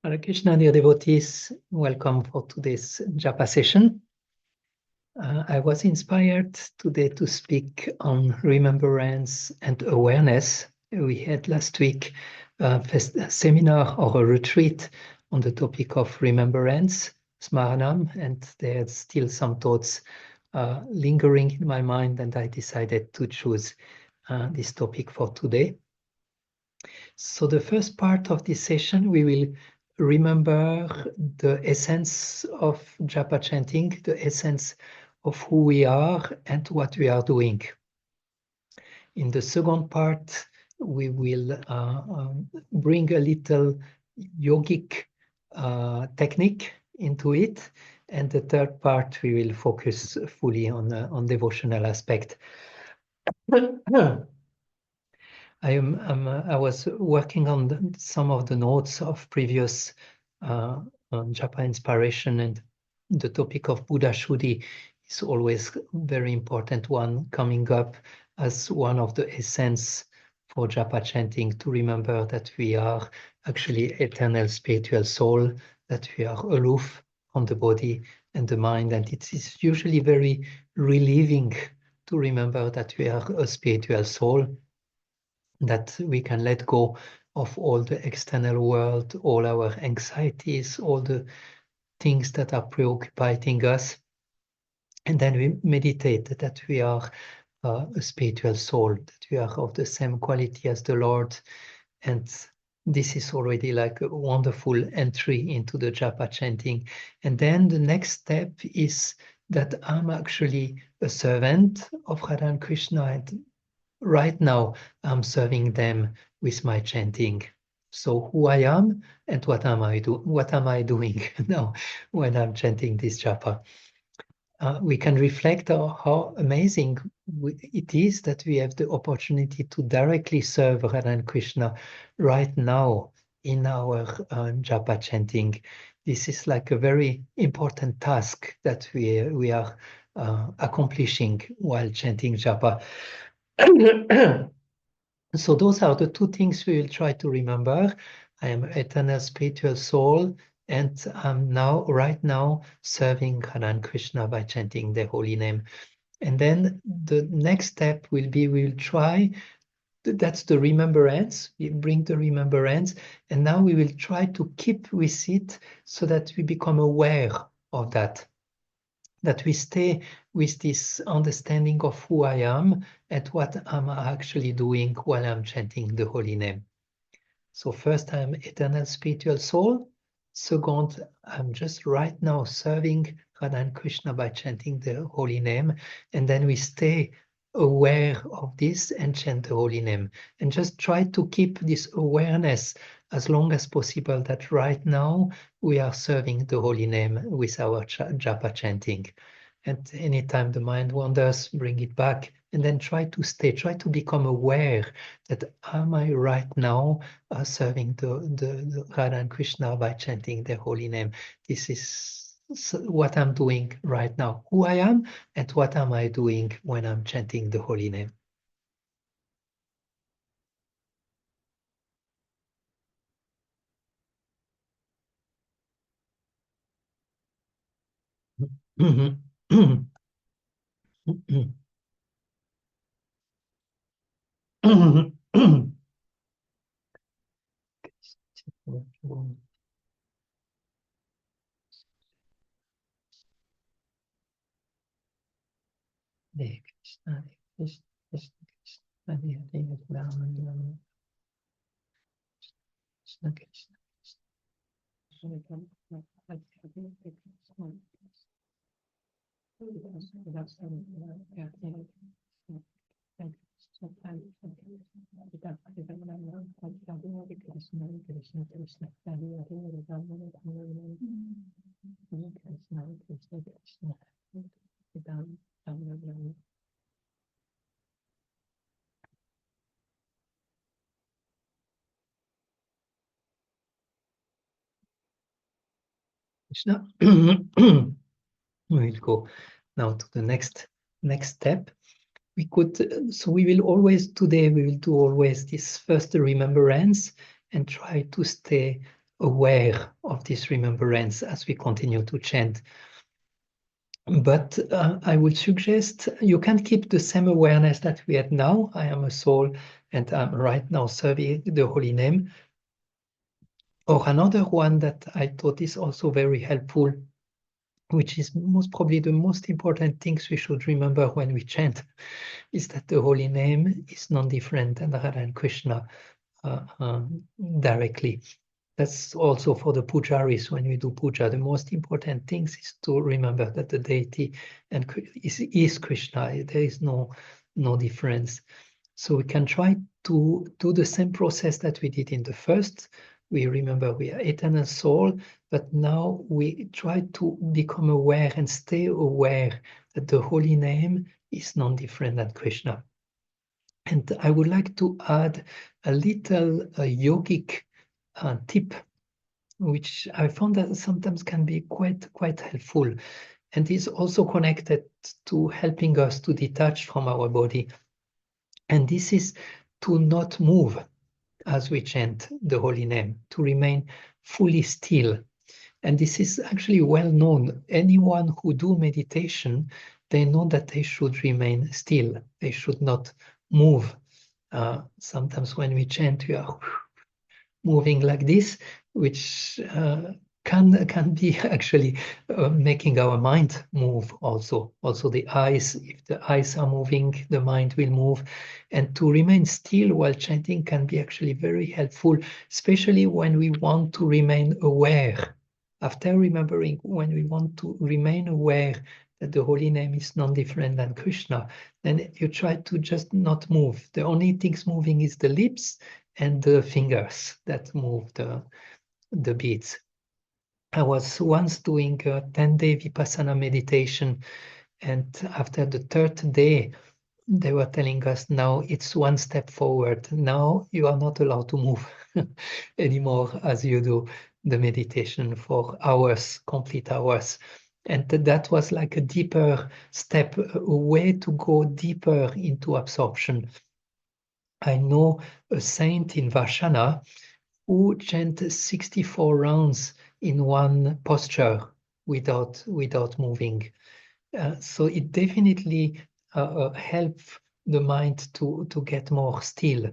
Hare Krishna, dear devotees, welcome for today's Japa session. I was inspired today to speak on remembrance and awareness. We had last week a seminar or a retreat on the topic of remembrance, Smaranam, and there's still some thoughts lingering in my mind, and I decided to choose this topic for today. So the first part of this session, we will remember the essence of Japa chanting, the essence of who we are and what we are doing. In the second part, we will bring a little yogic technique into it. And the third part, we will focus fully on devotional aspect. I was working on some of the notes of previous Japa inspiration, and the topic of Buddha Shuddhi is always a very important one coming up as one of the essence for Japa chanting, to remember that we are actually eternal spiritual soul, that we are aloof from the body and the mind, and it is usually very relieving to remember that we are a spiritual soul, that we can let go of all the external world, all our anxieties, all the things that are preoccupying us. And then we meditate that we are a spiritual soul, that we are of the same quality as the Lord. And this is already like a wonderful entry into the Japa chanting. And then the next step is that I'm actually a servant of Radha and Krishna, and right now I'm serving them with my chanting. So who I am and what am I doing now when I'm chanting this japa? We can reflect on how amazing it is that we have the opportunity to directly serve Radha and Krishna right now in our japa chanting. This is like a very important task that we are accomplishing while chanting japa. So those are the two things we will try to remember. I am eternal spiritual soul, and I'm right now, serving Radha and Krishna by chanting their holy name. And then the next step will be, we will try, that's the remembrance, we bring the remembrance, and now we will try to keep with it so that we become aware of that we stay with this understanding of who I am and what I'm actually doing while I'm chanting the holy name. So first, I'm eternal spiritual soul. Second, I'm just right now serving Radha and Krishna by chanting the holy name. And then we stay aware of this and chant the holy name. And just try to keep this awareness as long as possible, that right now we are serving the holy name with our japa chanting. And anytime the mind wanders, bring it back, and then try to become aware that am I right now serving the Radha and Krishna by chanting their holy name. This is what I'm doing right now, who I am, and what am I doing when I'm chanting the holy name. Hare Krishna, Hare Krishna, Krishna Krishna, Hare Hare, Rama Rama, Krishna Krishna, Hare Rama, Hare Krishna. Krishna. We'll go now to the next step. We could, so we will always, today we will do always this first remembrance and try to stay aware of this remembrance as we continue to chant. But I would suggest you can keep the same awareness that we had now. I am a soul and I'm right now serving the holy name. Or another one that I thought is also very helpful, which is most probably the most important things we should remember when we chant, is that the holy name is non-different than Radha and Krishna directly. That's also for the pujaris when we do puja. The most important things is to remember that the deity is Krishna. There is no difference. So we can try to do the same process that we did in the first. We remember we are eternal soul, but now we try to become aware and stay aware that the holy name is non-different than Krishna. And I would like to add a little yogic tip, which I found that sometimes can be quite helpful, and is also connected to helping us to detach from our body. And this is to not move as we chant the holy name, to remain fully still. And this is actually well known. Anyone who do meditation, they know that they should remain still. They should not move. Sometimes when we chant, we are moving like this, which can be actually making our mind move also. Also the eyes, if the eyes are moving, the mind will move. And to remain still while chanting can be actually very helpful, especially when we want to remain aware. After remembering, when we want to remain aware that the holy name is non-different than Krishna, then you try to just not move. The only things moving is the lips and the fingers that move the beads. I was once doing a 10-day Vipassana meditation, and after the third day, they were telling us now it's one step forward. Now you are not allowed to move anymore as you do the meditation for hours, complete hours. And that was like a deeper step, a way to go deeper into absorption. I know a saint in Varshana who chanted 64 rounds in one posture without moving. So it definitely helps the mind to get more still.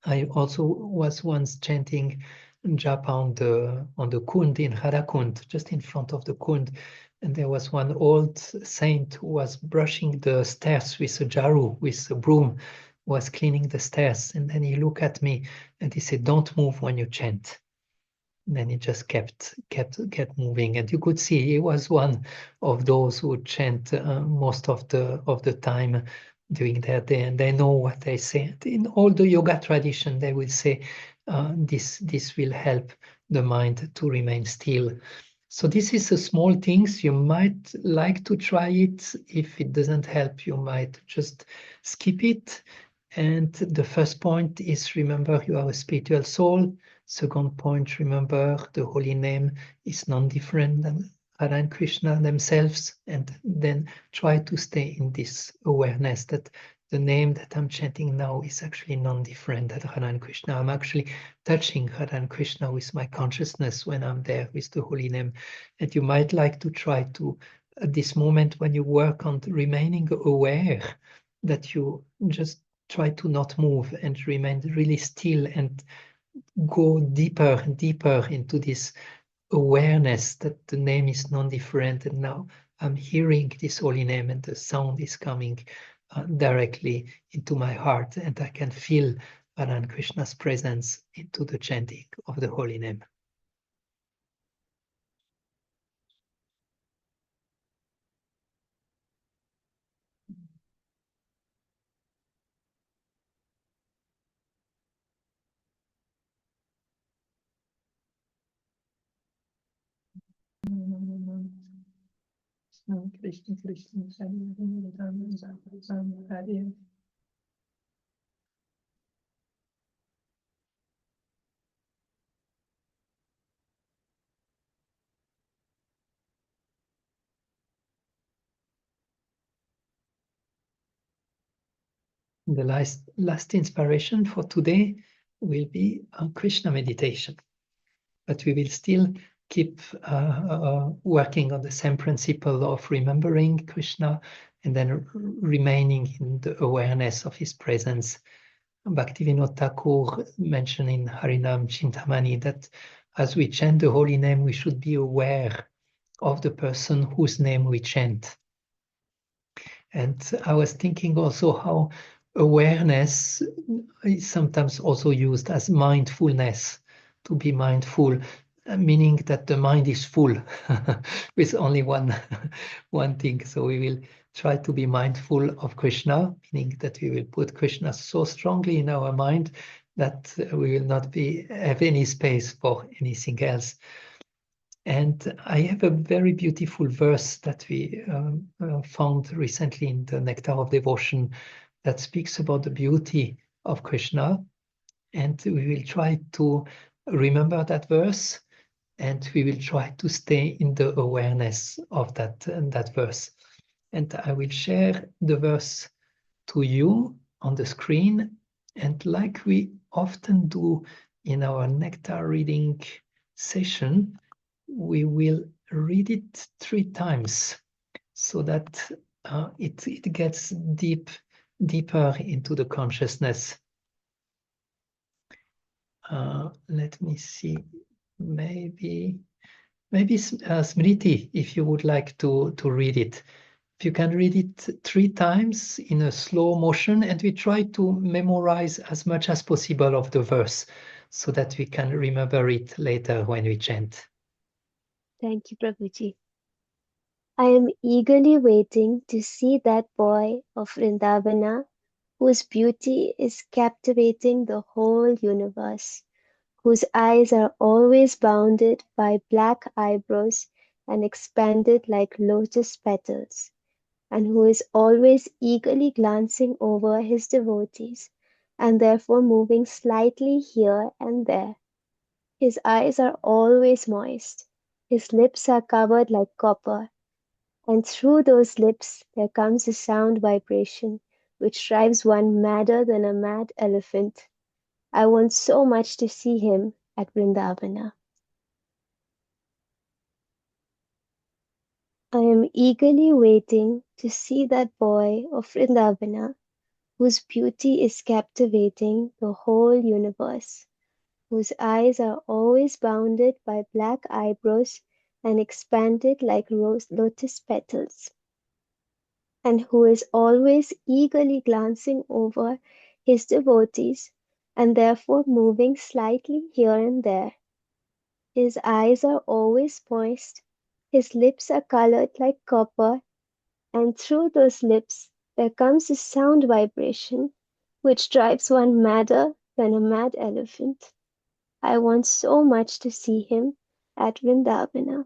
I also was once chanting Japa on the Kund in Radha Kund, just in front of the Kund, and there was one old saint who was brushing the stairs with a jaru, with a broom, was cleaning the stairs, and then he looked at me and he said, "Don't move when you chant." And then he just kept moving, and you could see he was one of those who chant most of the time during their day, and they know what they say. In all the yoga tradition, they will say this will help the mind to remain still. So this is a small things. You might like to try it. If it doesn't help, you might just skip it. And the first point is, remember you are a spiritual soul. Second point, remember the holy name is non-different than Radha and Krishna themselves. And then try to stay in this awareness that the name that I'm chanting now is actually non-different than Radha and Krishna. I'm actually touching Radha and Krishna with my consciousness when I'm there with the holy name. And you might like to try to, at this moment when you work on remaining aware, that you just try to not move and remain really still and go deeper and deeper into this awareness that the name is non-different, and now I'm hearing this holy name and the sound is coming directly into my heart, and I can feel Radha and Krishna's presence into the chanting of the holy name. Krishna Krishna Hare. The last inspiration for today will be a Krishna meditation. but we will still keep working on the same principle of remembering Krishna and then remaining in the awareness of his presence. Bhaktivinoda Thakur mentioned in Harinam Chintamani that as we chant the holy name, we should be aware of the person whose name we chant. And I was thinking also how awareness is sometimes also used as mindfulness, to be mindful, meaning that the mind is full with only one thing. So we will try to be mindful of Krishna, meaning that we will put Krishna so strongly in our mind that we will not have any space for anything else. And I have a very beautiful verse that we found recently in the Nectar of Devotion that speaks about the beauty of Krishna. And we will try to remember that verse, and we will try to stay in the awareness of that verse. And I will share the verse to you on the screen. And like we often do in our Nectar reading session, we will read it 3 times so that it gets deeper into the consciousness. Let me see, maybe Smriti, if you would like to read it. If you can read it 3 times in a slow motion, and we try to memorize as much as possible of the verse so that we can remember it later when we chant. Thank you, Prabhuji. I am eagerly waiting to see that boy of Vrindavana whose beauty is captivating the whole universe, whose eyes are always bounded by black eyebrows and expanded like lotus petals, and who is always eagerly glancing over his devotees, and therefore moving slightly here and there. His eyes are always moist, his lips are covered like copper, and through those lips there comes a sound vibration which drives one madder than a mad elephant. I want so much to see him at Vrindavana. I am eagerly waiting to see that boy of Vrindavana whose beauty is captivating the whole universe, whose eyes are always bounded by black eyebrows and expanded like lotus petals, and who is always eagerly glancing over his devotees and therefore moving slightly here and there. His eyes are always moist, his lips are colored like copper, and through those lips there comes a sound vibration which drives one madder than a mad elephant. I want so much to see him at Vrindavana.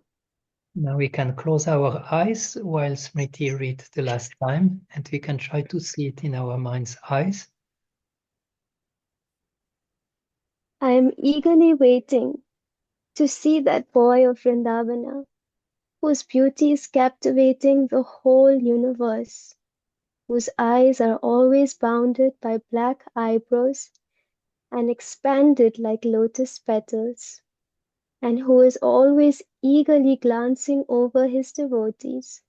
Now we can close our eyes while Smriti read the last time, and we can try to see it in our mind's eyes. I am eagerly waiting to see that boy of Vrindavana, whose beauty is captivating the whole universe, whose eyes are always bounded by black eyebrows and expanded like lotus petals, and who is always eagerly glancing over his devotees,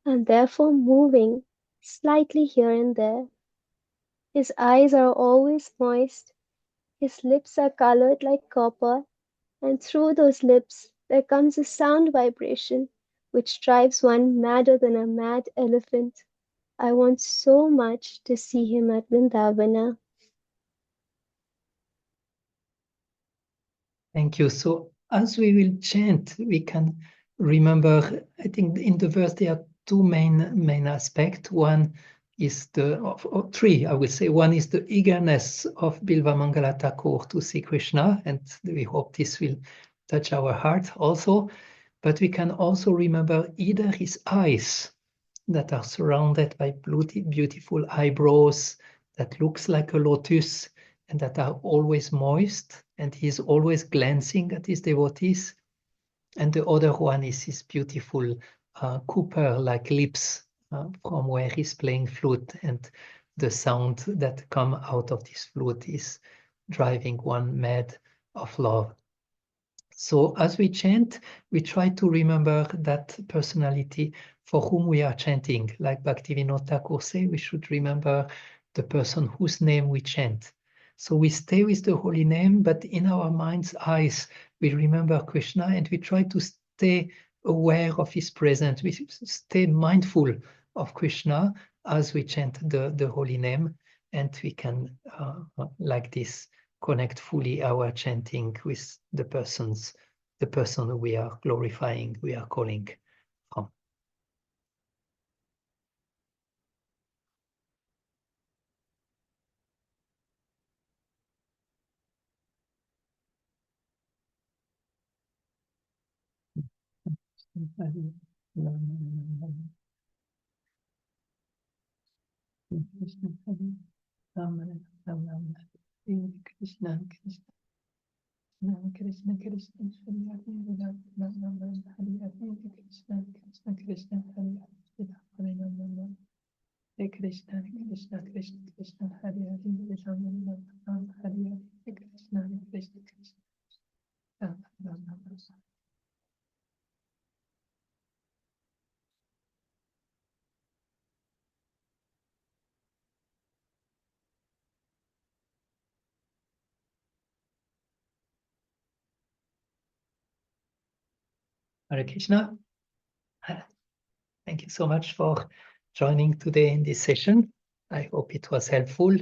and therefore moving slightly here and there. His eyes are always moist, his lips are colored like copper, and through those lips there comes a sound vibration which drives one madder than a mad elephant. I want so much to see him at Vrindavana. Thank you. So as we will chant, we can remember, I think in the verse there are 2 main aspects. One is or 3, I would say. One is the eagerness of Bilva Mangala Thakur to see Krishna, and we hope this will touch our heart also. But we can also remember either his eyes that are surrounded by beautiful eyebrows that looks like a lotus and that are always moist, and he's always glancing at his devotees. And the other one is his beautiful Cooper-like lips from where he's playing flute, and the sound that come out of this flute is driving one mad of love. So as we chant, we try to remember that personality for whom we are chanting. Like Bhaktivinoda Thakur say, we should remember the person whose name we chant. So we stay with the holy name, but in our mind's eyes, we remember Krishna and we try to stay aware of his presence. We stay mindful of Krishna as we chant the holy name, and we can, like this, connect fully our chanting with the person we are glorifying, we are calling from. Krishna, Krishna. Krishna Krishna Hari Hari Hari Hari Krishna Krishna Krishna Hari Hari Hare Rama Hare Krishna Krishna Krishna Krishna Hari Hari Rama Rama Hari Hare Krishna Krishna Krishna Rama Rama Hare Krishna. Thank you so much for joining today in this session. I hope it was helpful.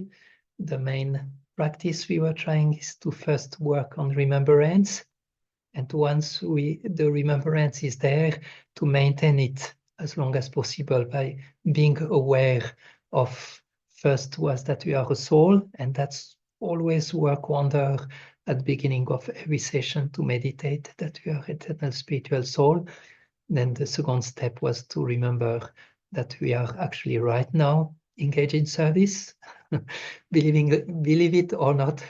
The main practice we were trying is to first work on remembrance. And once the remembrance is there, to maintain it as long as possible by being aware of first was that we are a soul, and that's always work wonder at the beginning of every session to meditate that we are eternal spiritual soul. Then the second step was to remember that we are actually right now engaged in service. Believe it or not,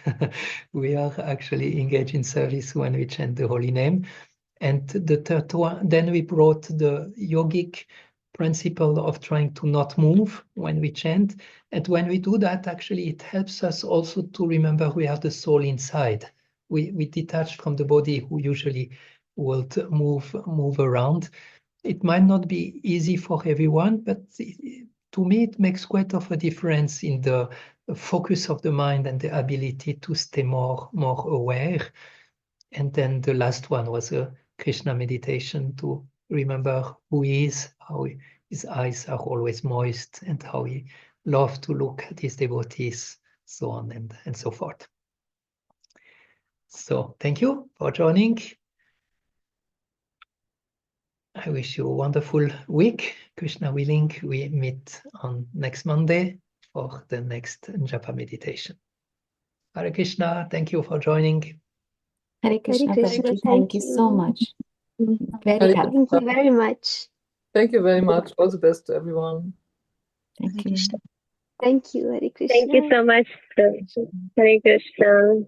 we are actually engaged in service when we chant the holy name. And the third one, then we brought the yogic principle of trying to not move when we chant. And when we do that, actually, it helps us also to remember we are the soul inside. We detach from the body who usually will move around. It might not be easy for everyone, but to me, it makes quite of a difference in the focus of the mind and the ability to stay more aware. And then the last one was a Krishna meditation to remember who he is, how his eyes are always moist, and how he loved to look at his devotees, so on and so forth. So thank you for joining. I wish you a wonderful week. Krishna willing, we meet on next Monday for the next Japa meditation. Hare Krishna, thank you for joining. Hare Krishna, Hare Krishna, Prabhuji, thank you so much. Very Hare helpful. Thank you very much. Thank you very much. All the best to everyone. Thank you. Thank you, Hare Krishna. Thank you so much, Hare Krishna.